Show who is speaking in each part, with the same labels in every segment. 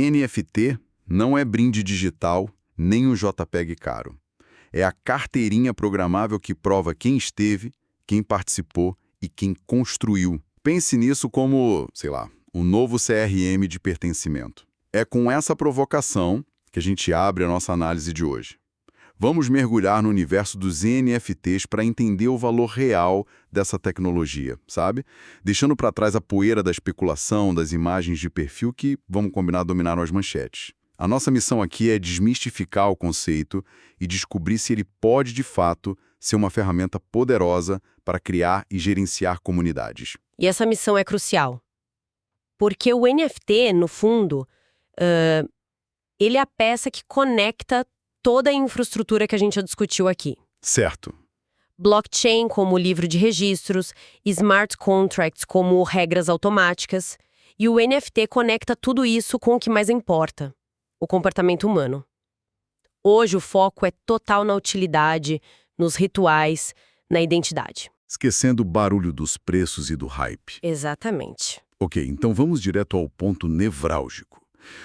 Speaker 1: NFT não é brinde digital nem um JPEG caro. É a carteirinha programável que prova quem esteve, quem participou e quem construiu. Pense nisso como, sei lá, um novo CRM de pertencimento. É com essa provocação que a gente abre a nossa análise de hoje. Vamos mergulhar no universo dos NFTs para entender o valor real dessa tecnologia, sabe? Deixando para trás a poeira da especulação, das imagens de perfil que, vamos combinar, dominaram as manchetes. A nossa missão aqui é desmistificar o conceito e descobrir se ele pode, de fato, ser uma ferramenta poderosa para criar e gerenciar comunidades.
Speaker 2: E essa missão é crucial. Porque o NFT, no fundo, ele é a peça que conecta toda a infraestrutura que a gente já discutiu aqui.
Speaker 1: Certo.
Speaker 2: Blockchain como livro de registros, smart contracts como regras automáticas, e o NFT conecta tudo isso com o que mais importa, o comportamento humano. Hoje o foco é total na utilidade, nos rituais, na identidade.
Speaker 1: Esquecendo o barulho dos preços e do hype.
Speaker 2: Exatamente.
Speaker 1: Ok, então vamos direto ao ponto nevrálgico.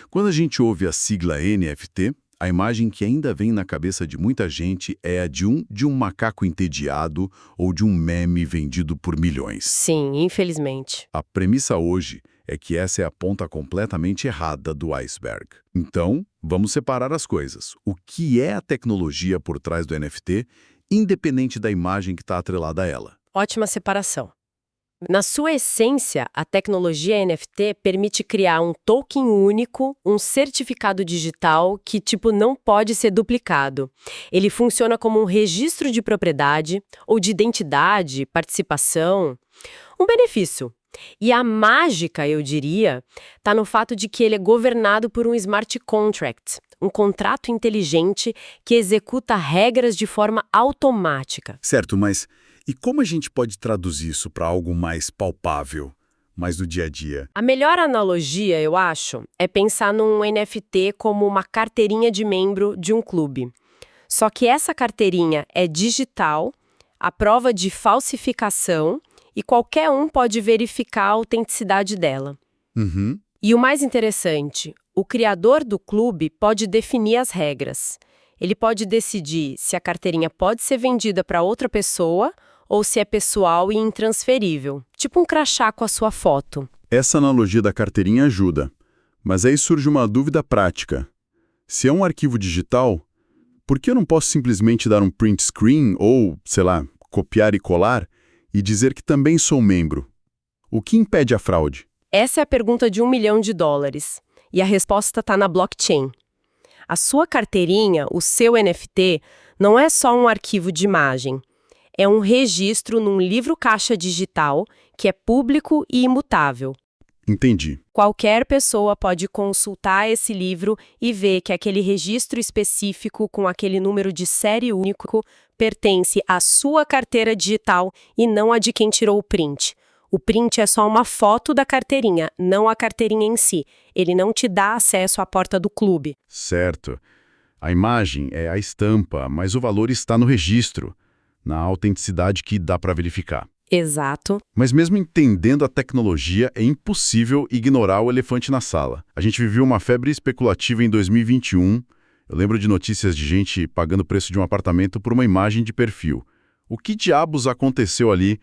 Speaker 1: Quando a gente ouve a sigla NFT, a imagem que ainda vem na cabeça de muita gente é a de um macaco entediado ou de um meme vendido por milhões.
Speaker 2: Sim, infelizmente.
Speaker 1: A premissa hoje é que essa é a ponta completamente errada do iceberg. Então, vamos separar as coisas. O que é a tecnologia por trás do NFT, independente da imagem que está atrelada a ela?
Speaker 2: Ótima separação. Na sua essência, a tecnologia NFT permite criar um token único, um certificado digital que, não pode ser duplicado. Ele funciona como um registro de propriedade ou de identidade, participação, um benefício. E a mágica, eu diria, está no fato de que ele é governado por um smart contract, um contrato inteligente que executa regras de forma automática.
Speaker 1: Certo, mas e como a gente pode traduzir isso para algo mais palpável, mais do dia a dia?
Speaker 2: A melhor analogia, eu acho, é pensar num NFT como uma carteirinha de membro de um clube. Só que essa carteirinha é digital, à prova de falsificação, e qualquer um pode verificar a autenticidade dela.
Speaker 1: Uhum.
Speaker 2: E o mais interessante, o criador do clube pode definir as regras. Ele pode decidir se a carteirinha pode ser vendida para outra pessoa ou se é pessoal e intransferível, tipo um crachá com a sua foto.
Speaker 1: Essa analogia da carteirinha ajuda, mas aí surge uma dúvida prática. Se é um arquivo digital, por que eu não posso simplesmente dar um print screen ou, sei lá, copiar e colar e dizer que também sou membro? O que impede a fraude?
Speaker 2: Essa é a pergunta de $1 milhão, e a resposta está na blockchain. A sua carteirinha, o seu NFT, não é só um arquivo de imagem. É um registro num livro-caixa digital que é público e imutável.
Speaker 1: Entendi.
Speaker 2: Qualquer pessoa pode consultar esse livro e ver que aquele registro específico com aquele número de série único pertence à sua carteira digital e não a de quem tirou o print. O print é só uma foto da carteirinha, não a carteirinha em si. Ele não te dá acesso à porta do clube.
Speaker 1: Certo. A imagem é a estampa, mas o valor está no registro, na autenticidade que dá para verificar.
Speaker 2: Exato.
Speaker 1: Mas mesmo entendendo a tecnologia, é impossível ignorar o elefante na sala. A gente viveu uma febre especulativa em 2021. Eu lembro de notícias de gente pagando o preço de um apartamento por uma imagem de perfil. O que diabos aconteceu ali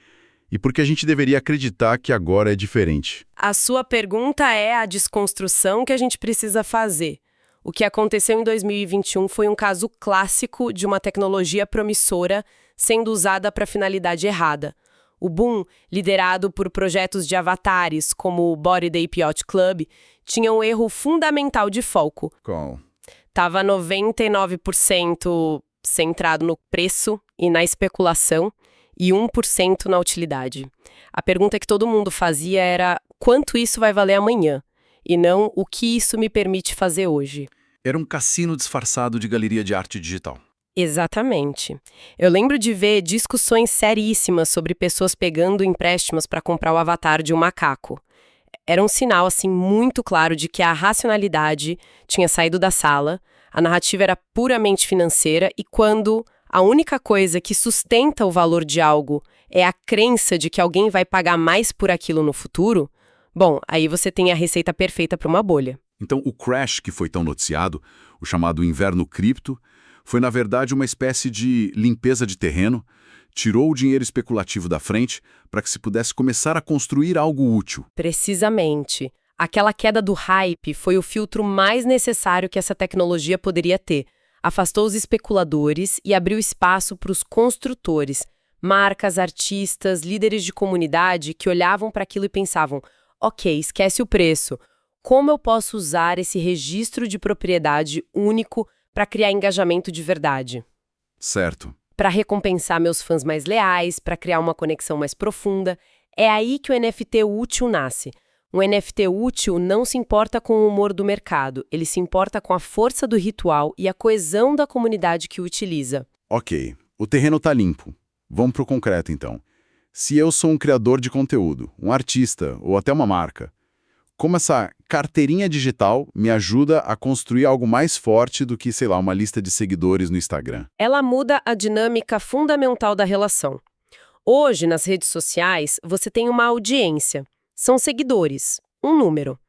Speaker 1: e por que a gente deveria acreditar que agora é diferente?
Speaker 2: A sua pergunta é a desconstrução que a gente precisa fazer. O que aconteceu em 2021 foi um caso clássico de uma tecnologia promissora sendo usada para finalidade errada. O boom, liderado por projetos de avatares como o Bored Ape Yacht Club, tinha um erro fundamental de foco.
Speaker 1: Qual?
Speaker 2: Estava 99% centrado no preço e na especulação e 1% na utilidade. A pergunta que todo mundo fazia era quanto isso vai valer amanhã, e não o que isso me permite fazer hoje.
Speaker 3: Era um cassino disfarçado de galeria de arte digital.
Speaker 2: Exatamente. Eu lembro de ver discussões seríssimas sobre pessoas pegando empréstimos para comprar o avatar de um macaco. Era um sinal, muito claro de que a racionalidade tinha saído da sala, a narrativa era puramente financeira e quando a única coisa que sustenta o valor de algo é a crença de que alguém vai pagar mais por aquilo no futuro, bom, aí você tem a receita perfeita para uma bolha.
Speaker 1: Então, o crash que foi tão noticiado, o chamado inverno cripto, foi na verdade uma espécie de limpeza de terreno, tirou o dinheiro especulativo da frente para que se pudesse começar a construir algo útil.
Speaker 2: Precisamente. Aquela queda do hype foi o filtro mais necessário que essa tecnologia poderia ter. Afastou os especuladores e abriu espaço para os construtores, marcas, artistas, líderes de comunidade que olhavam para aquilo e pensavam: ok, esquece o preço. Como eu posso usar esse registro de propriedade único para criar engajamento de verdade?
Speaker 1: Certo.
Speaker 2: Para recompensar meus fãs mais leais, para criar uma conexão mais profunda. É aí que o NFT útil nasce. Um NFT útil não se importa com o humor do mercado, ele se importa com a força do ritual e a coesão da comunidade que o utiliza.
Speaker 1: Ok, o terreno está limpo. Vamos para o concreto, então. Se eu sou um criador de conteúdo, um artista ou até uma marca, como essa carteirinha digital me ajuda a construir algo mais forte do que, sei lá, uma lista de seguidores no Instagram?
Speaker 2: Ela muda a dinâmica fundamental da relação. Hoje, nas redes sociais, você tem uma audiência. São seguidores, um número.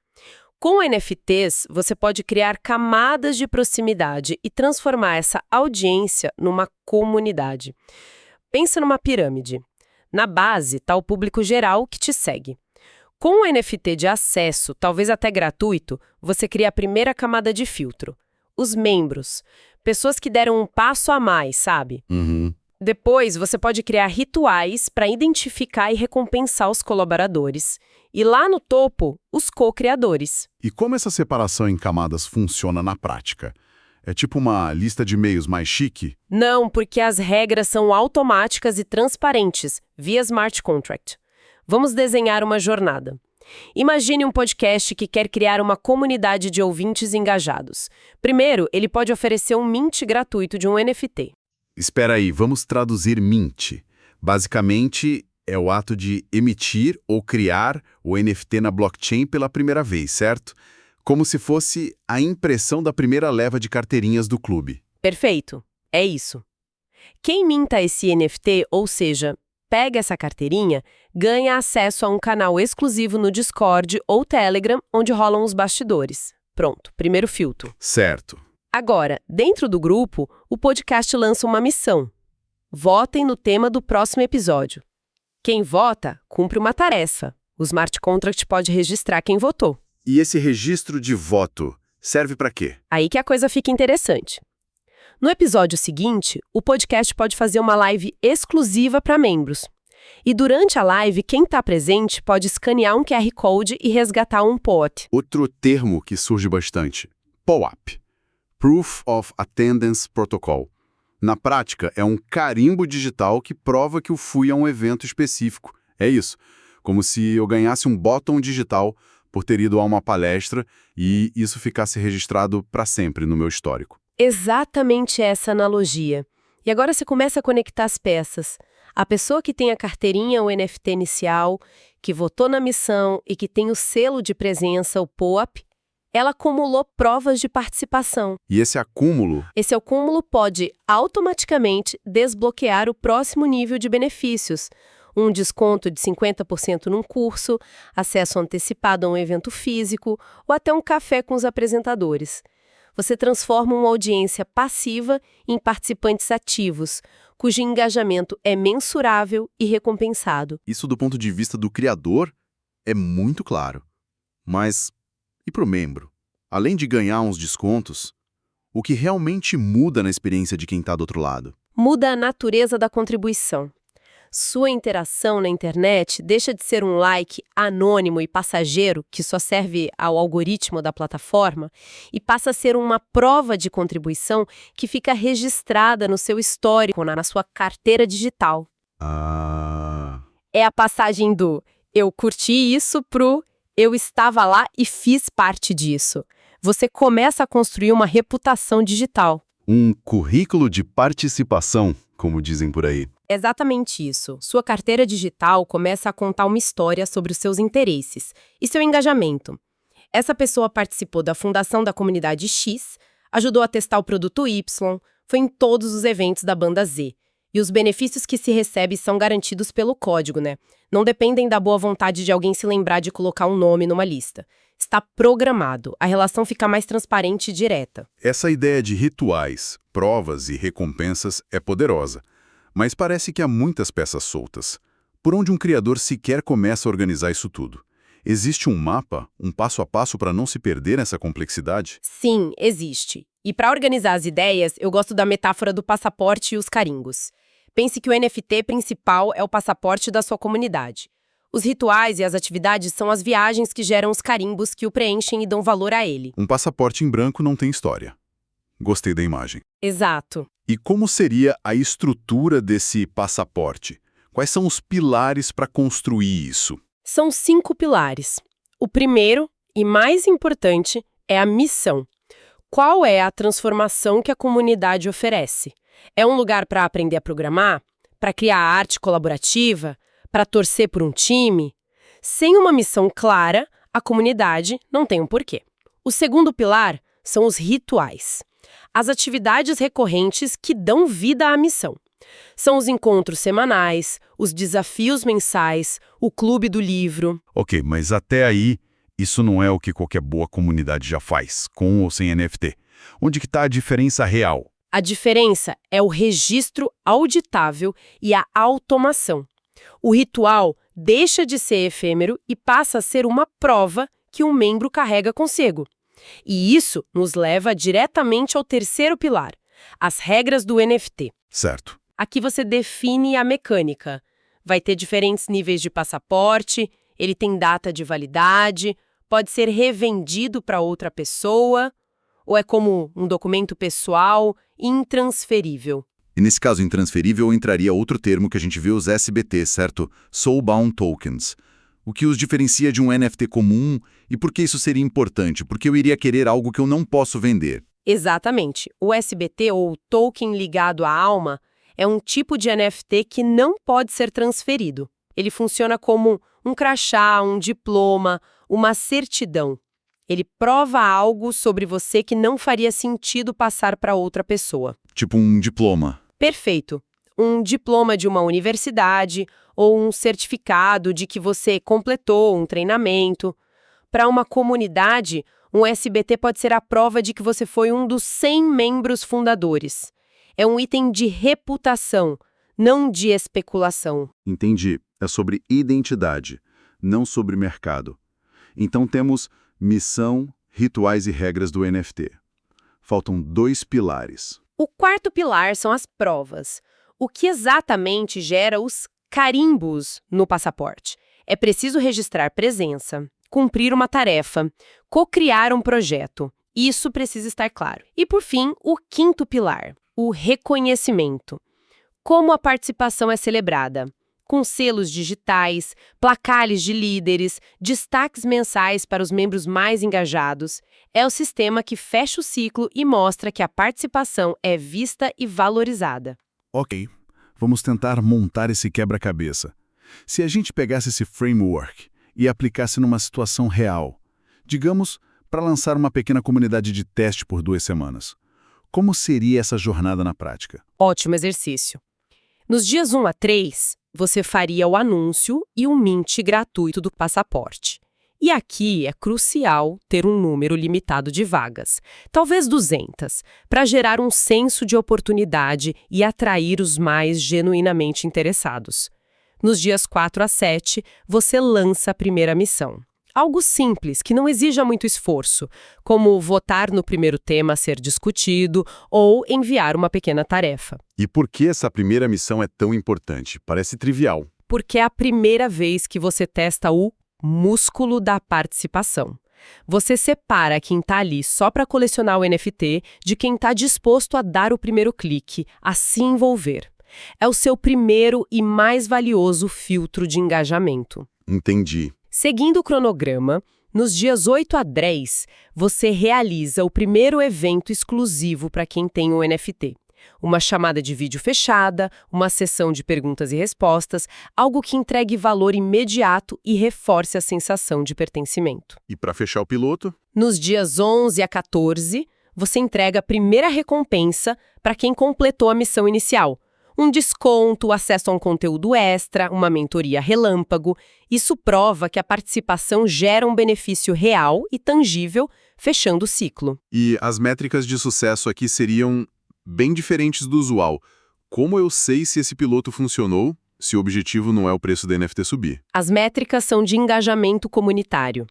Speaker 2: Com NFTs, você pode criar camadas de proximidade e transformar essa audiência numa comunidade. Pensa numa pirâmide. Na base está o público geral que te segue. Com o NFT de acesso, talvez até gratuito, você cria a primeira camada de filtro. Os membros. Pessoas que deram um passo a mais, sabe? Depois, você pode criar rituais para identificar e recompensar os colaboradores. E lá no topo, os co-criadores.
Speaker 1: E como essa separação em camadas funciona na prática? É tipo uma lista de e-mails mais chique?
Speaker 2: Não, porque as regras são automáticas e transparentes, via smart contract. Vamos desenhar uma jornada. Imagine um podcast que quer criar uma comunidade de ouvintes engajados. Primeiro, ele pode oferecer um mint gratuito de um NFT.
Speaker 1: Espera aí, vamos traduzir mint. Basicamente, é o ato de emitir ou criar o NFT na blockchain pela primeira vez, certo? Como se fosse a impressão da primeira leva de carteirinhas do clube.
Speaker 2: Perfeito, é isso. Quem minta esse NFT, ou seja, pega essa carteirinha, ganha acesso a um canal exclusivo no Discord ou Telegram, onde rolam os bastidores. Pronto, primeiro filtro.
Speaker 1: Certo.
Speaker 2: Agora, dentro do grupo, o podcast lança uma missão. Votem no tema do próximo episódio. Quem vota, cumpre uma tarefa. O smart contract pode registrar quem votou.
Speaker 1: E esse registro de voto serve para quê?
Speaker 2: Aí que a coisa fica interessante. No episódio seguinte, o podcast pode fazer uma live exclusiva para membros. E durante a live, quem está presente pode escanear um QR Code e resgatar um POAP.
Speaker 1: Outro termo que surge bastante. POAP. Proof of Attendance Protocol. Na prática, é um carimbo digital que prova que eu fui a um evento específico. É isso. Como se eu ganhasse um botão digital por ter ido a uma palestra e isso ficasse registrado para sempre no meu histórico.
Speaker 2: Exatamente essa analogia. E agora você começa a conectar as peças. A pessoa que tem a carteirinha ou NFT inicial, que votou na missão e que tem o selo de presença, o POAP, ela acumulou provas de participação.
Speaker 1: E esse acúmulo?
Speaker 2: Esse acúmulo pode automaticamente desbloquear o próximo nível de benefícios. Um desconto de 50% num curso, acesso antecipado a um evento físico ou até um café com os apresentadores. Você transforma uma audiência passiva em participantes ativos, cujo engajamento é mensurável e recompensado.
Speaker 1: Isso do ponto de vista do criador é muito claro. Mas e para o membro? Além de ganhar uns descontos, o que realmente muda na experiência de quem está do outro lado?
Speaker 2: Muda a natureza da contribuição. Sua interação na internet deixa de ser um like anônimo e passageiro que só serve ao algoritmo da plataforma e passa a ser uma prova de contribuição que fica registrada no seu histórico, na sua carteira digital. É a passagem do "eu curti isso" pro "eu estava lá e fiz parte disso". Você começa a construir uma reputação digital.
Speaker 1: Um currículo de participação, como dizem por aí.
Speaker 2: Exatamente isso. Sua carteira digital começa a contar uma história sobre os seus interesses e seu engajamento. Essa pessoa participou da fundação da comunidade X, ajudou a testar o produto Y, foi em todos os eventos da banda Z. E os benefícios que se recebe são garantidos pelo código, né? Não dependem da boa vontade de alguém se lembrar de colocar um nome numa lista. Está programado. A relação fica mais transparente e direta.
Speaker 1: Essa ideia de rituais, provas e recompensas é poderosa, mas parece que há muitas peças soltas. Por onde um criador sequer começa a organizar isso tudo? Existe um mapa, um passo a passo para não se perder nessa complexidade?
Speaker 2: Sim, existe. E para organizar as ideias, eu gosto da metáfora do passaporte e os carimbos. Pense que o NFT principal é o passaporte da sua comunidade. Os rituais e as atividades são as viagens que geram os carimbos que o preenchem e dão valor a ele.
Speaker 1: Um passaporte em branco não tem história. Gostei da imagem.
Speaker 2: Exato.
Speaker 1: E como seria a estrutura desse passaporte? Quais são os pilares para construir isso?
Speaker 2: São 5 pilares. O primeiro, e mais importante, é a missão. Qual é a transformação que a comunidade oferece? É um lugar para aprender a programar? Para criar arte colaborativa? Para torcer por um time? Sem uma missão clara, a comunidade não tem um porquê. O segundo pilar são os rituais. As atividades recorrentes que dão vida à missão. São os encontros semanais, os desafios mensais, o clube do livro.
Speaker 1: Ok, mas até aí, isso não é o que qualquer boa comunidade já faz, com ou sem NFT. Onde que está a diferença real?
Speaker 2: A diferença é o registro auditável e a automação. O ritual deixa de ser efêmero e passa a ser uma prova que um membro carrega consigo. E isso nos leva diretamente ao terceiro pilar, as regras do NFT.
Speaker 1: Certo.
Speaker 2: Aqui você define a mecânica. Vai ter diferentes níveis de passaporte, ele tem data de validade, pode ser revendido para outra pessoa, ou é como um documento pessoal intransferível.
Speaker 1: E nesse caso intransferível entraria outro termo que a gente vê os SBT, certo? Soulbound Tokens. O que os diferencia de um NFT comum e por que isso seria importante? Porque eu iria querer algo que eu não posso vender.
Speaker 2: Exatamente. O SBT, ou Token Ligado à Alma, é um tipo de NFT que não pode ser transferido. Ele funciona como um crachá, um diploma, uma certidão. Ele prova algo sobre você que não faria sentido passar para outra pessoa.
Speaker 1: Tipo um diploma.
Speaker 2: Perfeito. Um diploma de uma universidade ou um certificado de que você completou um treinamento. Para uma comunidade, um SBT pode ser a prova de que você foi um dos 100 membros fundadores. É um item de reputação, não de especulação.
Speaker 1: Entendi. É sobre identidade, não sobre mercado. Então temos missão, rituais e regras do NFT. Faltam 2 pilares.
Speaker 2: O quarto pilar são as provas. O que exatamente gera os carimbos no passaporte? É preciso registrar presença, cumprir uma tarefa, co-criar um projeto. Isso precisa estar claro. E, por fim, o quinto pilar, o reconhecimento. Como a participação é celebrada? Com selos digitais, placares de líderes, destaques mensais para os membros mais engajados. É o sistema que fecha o ciclo e mostra que a participação é vista e valorizada.
Speaker 1: Ok, vamos tentar montar esse quebra-cabeça. Se a gente pegasse esse framework e aplicasse numa situação real, digamos, para lançar uma pequena comunidade de teste por 2 semanas, como seria essa jornada na prática?
Speaker 2: Ótimo exercício. Nos dias 1 a 3, você faria o anúncio e o mint gratuito do passaporte. E aqui é crucial ter um número limitado de vagas, talvez 200, para gerar um senso de oportunidade e atrair os mais genuinamente interessados. Nos dias 4 a 7, você lança a primeira missão. Algo simples, que não exija muito esforço, como votar no primeiro tema a ser discutido ou enviar uma pequena tarefa.
Speaker 1: E por que essa primeira missão é tão importante? Parece trivial.
Speaker 2: Porque é a primeira vez que você testa o músculo da participação. Você separa quem está ali só para colecionar o NFT de quem está disposto a dar o primeiro clique, a se envolver. É o seu primeiro e mais valioso filtro de engajamento.
Speaker 1: Entendi.
Speaker 2: Seguindo o cronograma, nos dias 8 a 10, você realiza o primeiro evento exclusivo para quem tem o NFT. Uma chamada de vídeo fechada, uma sessão de perguntas e respostas, algo que entregue valor imediato e reforce a sensação de pertencimento.
Speaker 1: E para fechar o piloto?
Speaker 2: Nos dias 11 a 14, você entrega a primeira recompensa para quem completou a missão inicial. Um desconto, acesso a um conteúdo extra, uma mentoria relâmpago. Isso prova que a participação gera um benefício real e tangível, fechando o ciclo.
Speaker 1: E as métricas de sucesso aqui seriam bem diferentes do usual. Como eu sei se esse piloto funcionou, se o objetivo não é o preço da NFT subir?
Speaker 2: As métricas são de engajamento comunitário.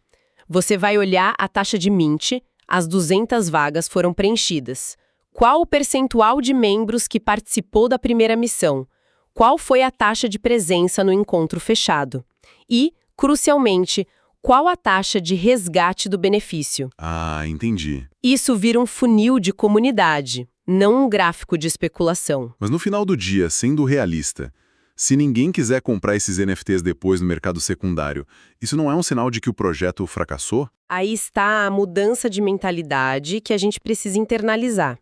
Speaker 2: Você vai olhar a taxa de mint, as 200 vagas foram preenchidas. Qual o percentual de membros que participou da primeira missão? Qual foi a taxa de presença no encontro fechado? E, crucialmente, qual a taxa de resgate do benefício?
Speaker 1: Ah, entendi.
Speaker 2: Isso vira um funil de comunidade, não um gráfico de especulação.
Speaker 1: Mas no final do dia, sendo realista, se ninguém quiser comprar esses NFTs depois no mercado secundário, isso não é um sinal de que o projeto fracassou?
Speaker 2: Aí está a mudança de mentalidade que a gente precisa internalizar.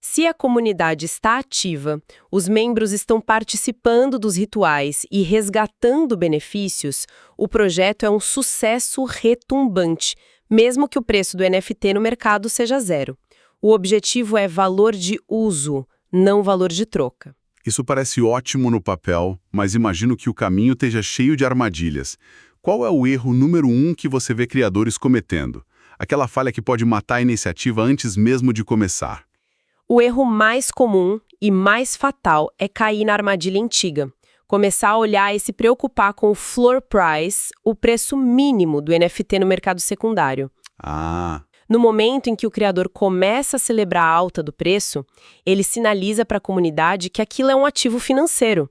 Speaker 2: Se a comunidade está ativa, os membros estão participando dos rituais e resgatando benefícios, o projeto é um sucesso retumbante, mesmo que o preço do NFT no mercado seja zero. O objetivo é valor de uso, não valor de troca.
Speaker 1: Isso parece ótimo no papel, mas imagino que o caminho esteja cheio de armadilhas. Qual é o erro número 1 que você vê criadores cometendo? Aquela falha que pode matar a iniciativa antes mesmo de começar.
Speaker 2: O erro mais comum e mais fatal é cair na armadilha antiga. Começar a olhar e se preocupar com o floor price, o preço mínimo do NFT no mercado secundário. No momento em que o criador começa a celebrar a alta do preço, ele sinaliza para a comunidade que aquilo é um ativo financeiro.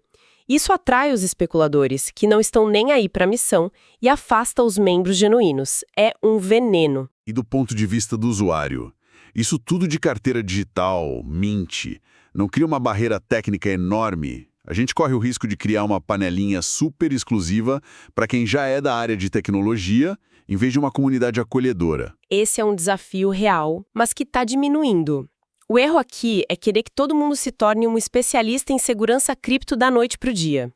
Speaker 2: Isso atrai os especuladores, que não estão nem aí para a missão, e afasta os membros genuínos. É um veneno.
Speaker 1: E do ponto de vista do usuário? Isso tudo de carteira digital, mint, não cria uma barreira técnica enorme? A gente corre o risco de criar uma panelinha super exclusiva para quem já é da área de tecnologia, em vez de uma comunidade acolhedora.
Speaker 2: Esse é um desafio real, mas que está diminuindo. O erro aqui é querer que todo mundo se torne um especialista em segurança cripto da noite para o dia.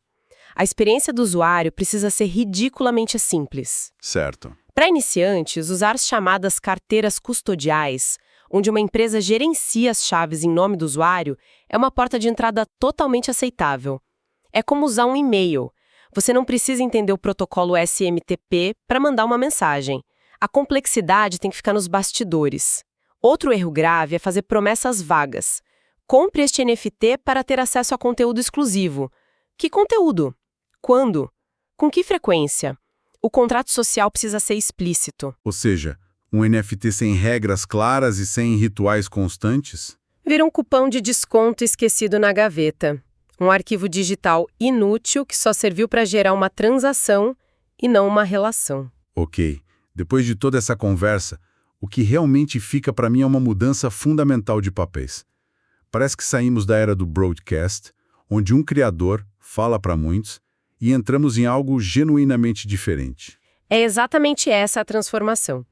Speaker 2: A experiência do usuário precisa ser ridiculamente simples.
Speaker 1: Certo.
Speaker 2: Para iniciantes, usar as chamadas carteiras custodiais, onde uma empresa gerencia as chaves em nome do usuário, é uma porta de entrada totalmente aceitável. É como usar um e-mail. Você não precisa entender o protocolo SMTP para mandar uma mensagem. A complexidade tem que ficar nos bastidores. Outro erro grave é fazer promessas vagas. Compre este NFT para ter acesso a conteúdo exclusivo. Que conteúdo? Quando? Com que frequência? O contrato social precisa ser explícito.
Speaker 1: Ou seja, um NFT sem regras claras e sem rituais constantes?
Speaker 2: Vira um cupom de desconto esquecido na gaveta. Um arquivo digital inútil que só serviu para gerar uma transação e não uma relação.
Speaker 1: Ok. Depois de toda essa conversa, o que realmente fica para mim é uma mudança fundamental de papéis. Parece que saímos da era do broadcast, onde um criador fala para muitos, e entramos em algo genuinamente diferente.
Speaker 2: É exatamente essa a transformação.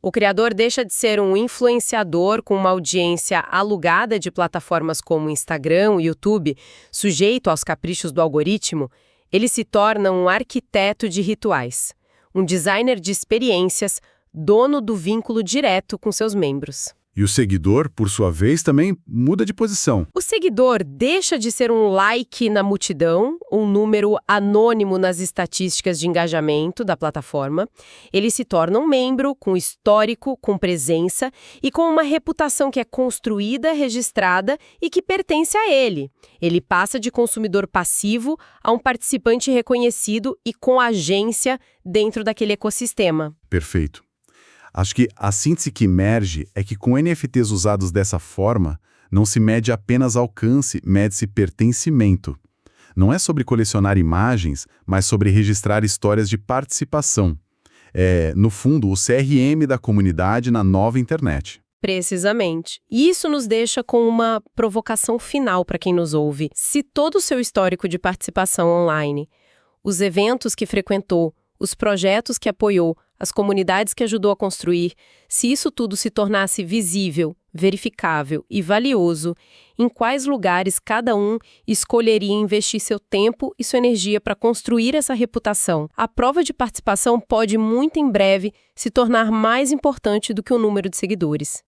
Speaker 2: O criador deixa de ser um influenciador com uma audiência alugada de plataformas como Instagram e YouTube, sujeito aos caprichos do algoritmo. Ele se torna um arquiteto de rituais, um designer de experiências, dono do vínculo direto com seus membros.
Speaker 1: E o seguidor, por sua vez, também muda de posição.
Speaker 2: O seguidor deixa de ser um like na multidão, um número anônimo nas estatísticas de engajamento da plataforma. Ele se torna um membro com histórico, com presença e com uma reputação que é construída, registrada e que pertence a ele. Ele passa de consumidor passivo a um participante reconhecido e com agência dentro daquele ecossistema.
Speaker 1: Perfeito. Acho que a síntese que emerge é que com NFTs usados dessa forma, não se mede apenas alcance, mede-se pertencimento. Não é sobre colecionar imagens, mas sobre registrar histórias de participação. É, no fundo, o CRM da comunidade na nova internet.
Speaker 2: Precisamente. E isso nos deixa com uma provocação final para quem nos ouve. Se todo o seu histórico de participação online, os eventos que frequentou, os projetos que apoiou, as comunidades que ajudou a construir, se isso tudo se tornasse visível, verificável e valioso, em quais lugares cada um escolheria investir seu tempo e sua energia para construir essa reputação? A prova de participação pode, muito em breve, se tornar mais importante do que o número de seguidores.